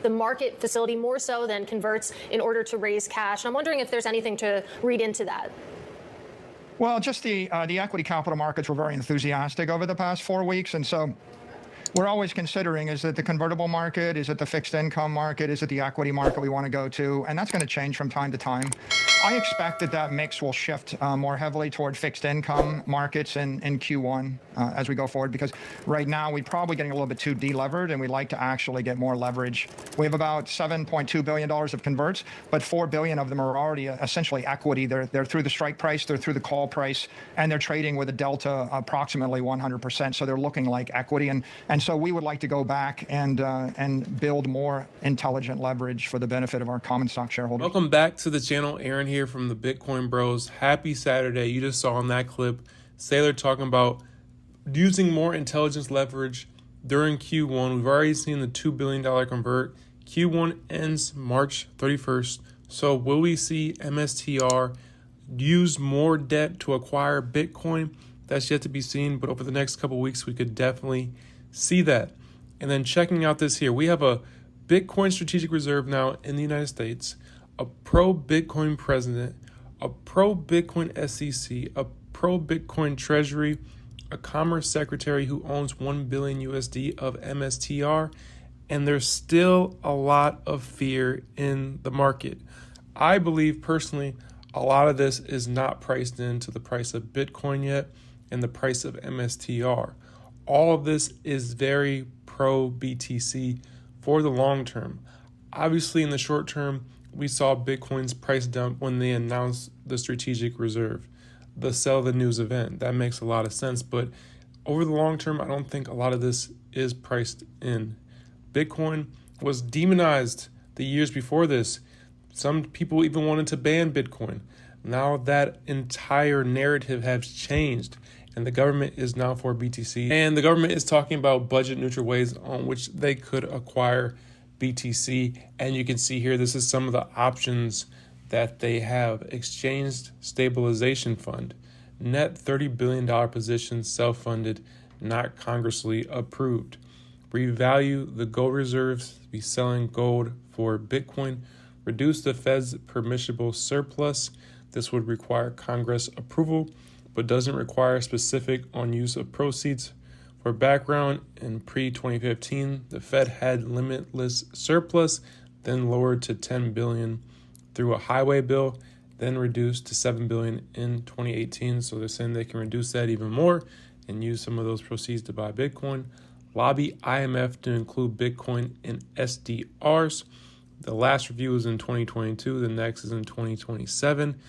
the market facility more so than converts in order to raise cash. And I'm wondering if there's anything to read into that. Well, just the equity capital markets were very enthusiastic over the past 4 weeks, and so we're always considering, is it the convertible market? Is it the fixed income market? Is it the equity market we want to go to? And that's going to change from time to time. I expect that mix will shift more heavily toward fixed income markets in Q1 as we go forward, because right now we're probably getting a little bit too delevered, and we'd like to actually get more leverage. We have about $7.2 billion of converts, but $4 billion of them are already essentially equity. They're through the strike price, they're through the call price, and they're trading with a delta approximately 100%. So they're looking like equity. And so we would like to go back and build more intelligent leverage for the benefit of our common stock shareholders. Welcome back to the channel. Aaron here from the Bitcoin Bros. Happy Saturday. You just saw in that clip Saylor talking about using more intelligence leverage during Q1. We've already seen the $2 billion convert. Q1 ends March 31st. So will we see MSTR use more debt to acquire Bitcoin? That's yet to be seen, but over the next couple of weeks, we could definitely see that. And then checking out this here, we have a Bitcoin strategic reserve now in the United States, a pro-Bitcoin president, a pro-Bitcoin SEC, a pro-Bitcoin treasury, a commerce secretary who owns 1 billion USD of MSTR, and there's still a lot of fear in the market. I believe personally, a lot of this is not priced into the price of Bitcoin yet and the price of MSTR. All of this is very pro-BTC for the long term. Obviously, in the short term, we saw Bitcoin's price dump when they announced the strategic reserve, the sell the news event. That makes a lot of sense. But over the long term, I don't think a lot of this is priced in. Bitcoin was demonized the years before this. Some people even wanted to ban Bitcoin. Now that entire narrative has changed, and the government is now for BTC. And the government is talking about budget neutral ways on which they could acquire BTC. And you can see here, this is some of the options that they have. Exchange Stabilization Fund, net $30 billion position, self-funded, not Congressly approved. Revalue the gold reserves, be selling gold for Bitcoin. Reduce the Fed's permissible surplus. This would require Congress approval, but doesn't require specific on use of proceeds. For background, in pre-2015, the Fed had limitless surplus, then lowered to $10 billion through a highway bill, then reduced to $7 billion in 2018. So they're saying they can reduce that even more and use some of those proceeds to buy Bitcoin. Lobby IMF to include Bitcoin in SDRs. The last review was in 2022. The next is in 2027.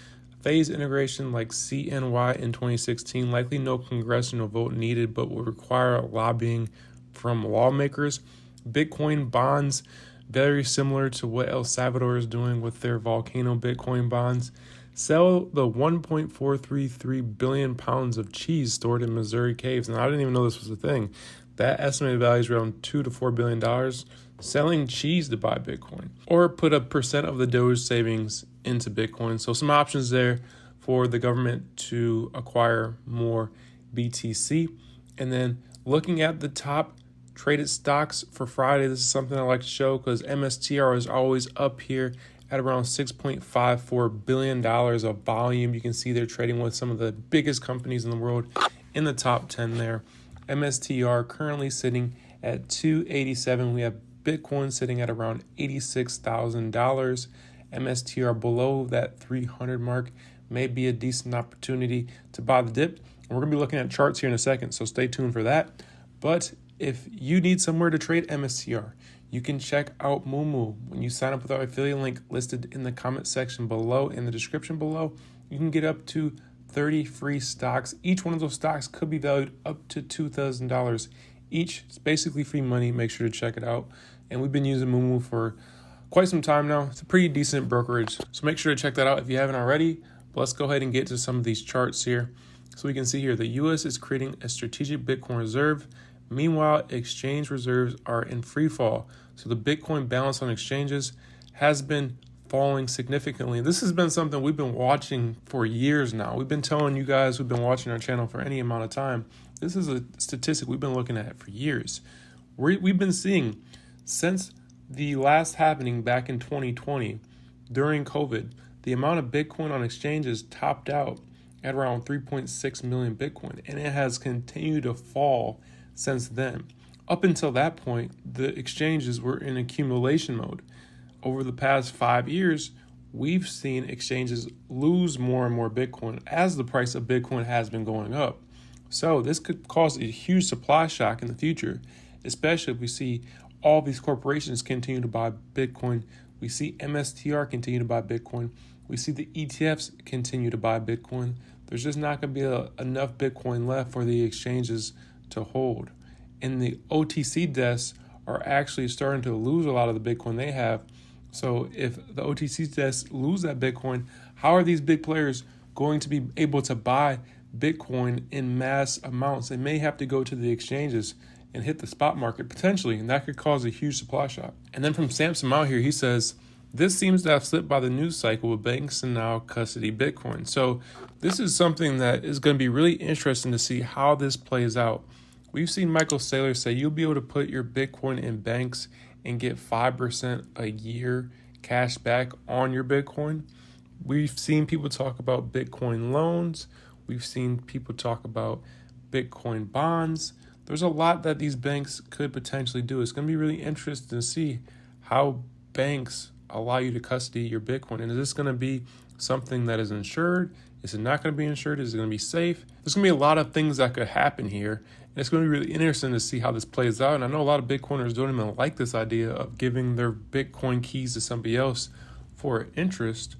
Phase integration like CNY in 2016, likely no congressional vote needed, but will require lobbying from lawmakers. Bitcoin bonds, very similar to what El Salvador is doing with their volcano Bitcoin bonds. Sell the 1.433 billion pounds of cheese stored in Missouri caves. And I didn't even know this was a thing. That estimated value is around $2 to $4 billion. Selling cheese to buy Bitcoin, or put a percent of the Doge savings into Bitcoin. So some options there for the government to acquire more BTC. And then looking at the top traded stocks for Friday, this is something I like to show because MSTR is always up here at around $6.54 billion of volume. You can see they're trading with some of the biggest companies in the world in the top 10 there. MSTR currently sitting at 287. We have Bitcoin sitting at around $86,000. MSTR below that 300 mark may be a decent opportunity to buy the dip. And we're going to be looking at charts here in a second, so stay tuned for that. But if you need somewhere to trade MSTR, you can check out MooMoo. When you sign up with our affiliate link listed in the comment section below, in the description below, you can get up to 30 free stocks. Each one of those stocks could be valued up to $2,000 each. It's basically free money. Make sure to check it out. And we've been using MooMoo for quite some time now. It's a pretty decent brokerage. So make sure to check that out if you haven't already. But let's go ahead and get to some of these charts here. So we can see here, the U.S. is creating a strategic Bitcoin reserve. Meanwhile, exchange reserves are in free fall. So the Bitcoin balance on exchanges has been falling significantly. This has been something we've been watching for years now. We've been telling you guys who've been watching our channel for any amount of time. This is a statistic we've been looking at for years. We've been seeing since the last happening back in 2020 during COVID, the amount of Bitcoin on exchanges topped out at around 3.6 million Bitcoin, and it has continued to fall since then. Up until that point, the exchanges were in accumulation mode. Over the past 5 years, we've seen exchanges lose more and more Bitcoin as the price of Bitcoin has been going up. So this could cause a huge supply shock in the future, especially if we see all these corporations continue to buy Bitcoin. We see MSTR continue to buy Bitcoin. We see the ETFs continue to buy Bitcoin. There's just not going to be enough Bitcoin left for the exchanges to hold. And the OTC desks are actually starting to lose a lot of the Bitcoin they have. So if the OTC desks lose that Bitcoin, how are these big players going to be able to buy Bitcoin in mass amounts? They may have to go to the exchanges and hit the spot market potentially, and that could cause a huge supply shock. And then from Samson out here, he says, this seems to have slipped by the news cycle with banks and now custody Bitcoin. So this is something that is going to be really interesting to see how this plays out. We've seen Michael Saylor say you'll be able to put your Bitcoin in banks and get 5% a year cash back on your Bitcoin. We've seen people talk about Bitcoin loans. We've seen people talk about Bitcoin bonds. There's a lot that these banks could potentially do. It's going to be really interesting to see how banks allow you to custody your Bitcoin. And is this going to be something that is insured? Is it not going to be insured? Is it going to be safe? There's going to be a lot of things that could happen here. And it's going to be really interesting to see how this plays out. And I know a lot of Bitcoiners don't even like this idea of giving their Bitcoin keys to somebody else for interest.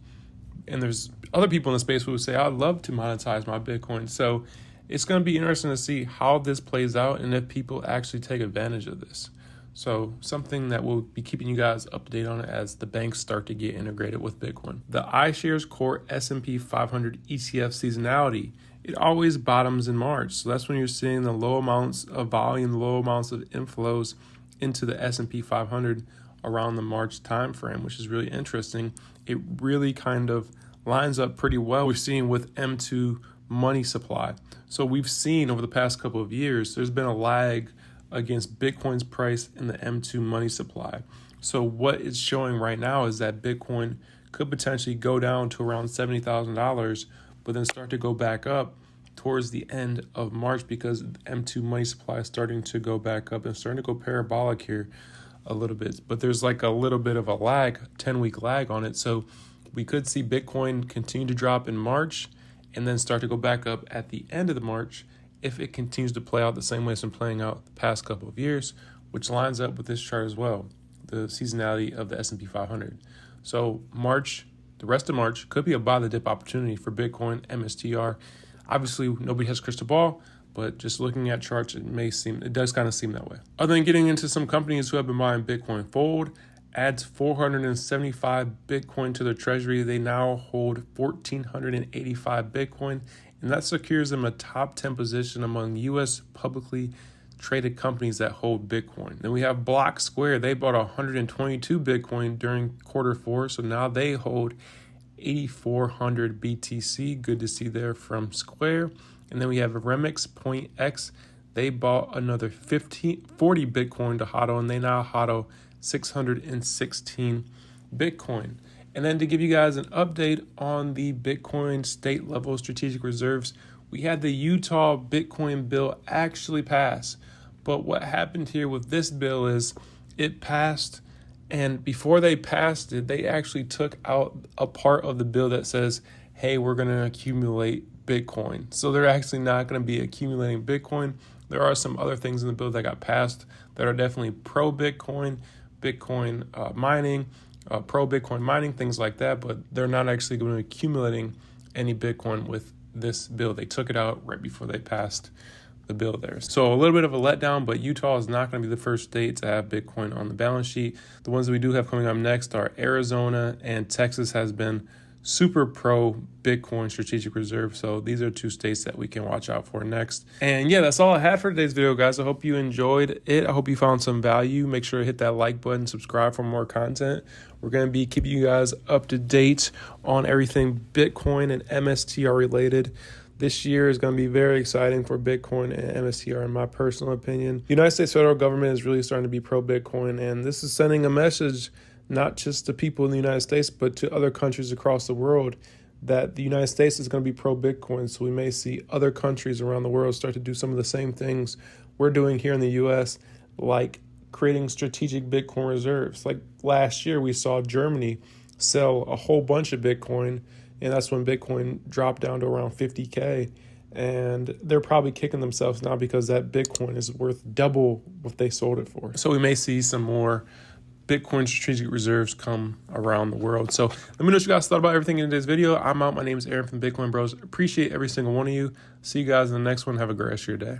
And there's other people in the space who would say, I'd love to monetize my Bitcoin. So it's going to be interesting to see how this plays out and if people actually take advantage of this. So something that we'll be keeping you guys up to date on as the banks start to get integrated with Bitcoin. The iShares Core S&P 500 ETF seasonality. It always bottoms in March. So that's when you're seeing the low amounts of volume, low amounts of inflows into the S&P 500 around the March timeframe, which is really interesting. It really kind of lines up pretty well. We're seeing with M2 money supply. So we've seen over the past couple of years, there's been a lag against Bitcoin's price and the M2 money supply. So what it's showing right now is that Bitcoin could potentially go down to around $70,000, but then start to go back up towards the end of March because M2 money supply is starting to go back up and starting to go parabolic here a little bit. But there's like a little bit of a lag, 10-week lag on it. So we could see Bitcoin continue to drop in March and then start to go back up at the end of the March if it continues to play out the same way it's been playing out the past couple of years, which lines up with this chart as well, the seasonality of the S&P 500. So March, the rest of March could be a buy the dip opportunity for Bitcoin, MSTR. Obviously, nobody has a crystal ball, but just looking at charts, it does kind of seem that way. Other than getting into some companies who have been buying Bitcoin, Fold adds 475 Bitcoin to their treasury. They now hold 1,485 Bitcoin, and that secures them a top 10 position among U.S. publicly traded companies that hold Bitcoin. Then we have Block Square. They bought 122 Bitcoin during Q4, so now they hold 8,400 BTC. Good to see there from Square. And then we have Remix Point X. They bought another 40 Bitcoin to HODL, and they now HODL 616 Bitcoin. And then to give you guys an update on the Bitcoin state level strategic reserves, we had the Utah Bitcoin bill actually pass. But what happened here with this bill is it passed, and before they passed it, they actually took out a part of the bill that says, hey, we're going to accumulate Bitcoin. So they're actually not going to be accumulating Bitcoin. There are some other things in the bill that got passed that are definitely pro-Bitcoin, mining, pro-Bitcoin mining, things like that, but they're not actually going to be accumulating any Bitcoin with this bill. They took it out right before they passed the bill there. So a little bit of a letdown, but Utah is not going to be the first state to have Bitcoin on the balance sheet. The ones that we do have coming up next are Arizona, and Texas has been super pro Bitcoin strategic reserve. So these are two states that we can watch out for next. And yeah, that's all I had for today's video, guys. I hope you enjoyed it. I hope you found some value. Make sure to hit that like button, subscribe for more content. We're going to be keeping you guys up to date on everything Bitcoin and MSTR related This year is going to be very exciting for Bitcoin and MSTR, in my personal opinion. The United States federal government is really starting to be pro-Bitcoin, and this is sending a message not just to people in the United States, but to other countries across the world that the United States is going to be pro-Bitcoin. So we may see other countries around the world start to do some of the same things we're doing here in the U.S., like creating strategic Bitcoin reserves. Like last year, we saw Germany sell a whole bunch of Bitcoin, and that's when Bitcoin dropped down to around 50K. And they're probably kicking themselves now because that Bitcoin is worth double what they sold it for. So we may see some more Bitcoin strategic reserves come around the world. So let me know what you guys thought about everything in today's video. I'm out. My name is Aaron from Bitcoin Bros. Appreciate every single one of you. See you guys in the next one. Have a great rest of your day.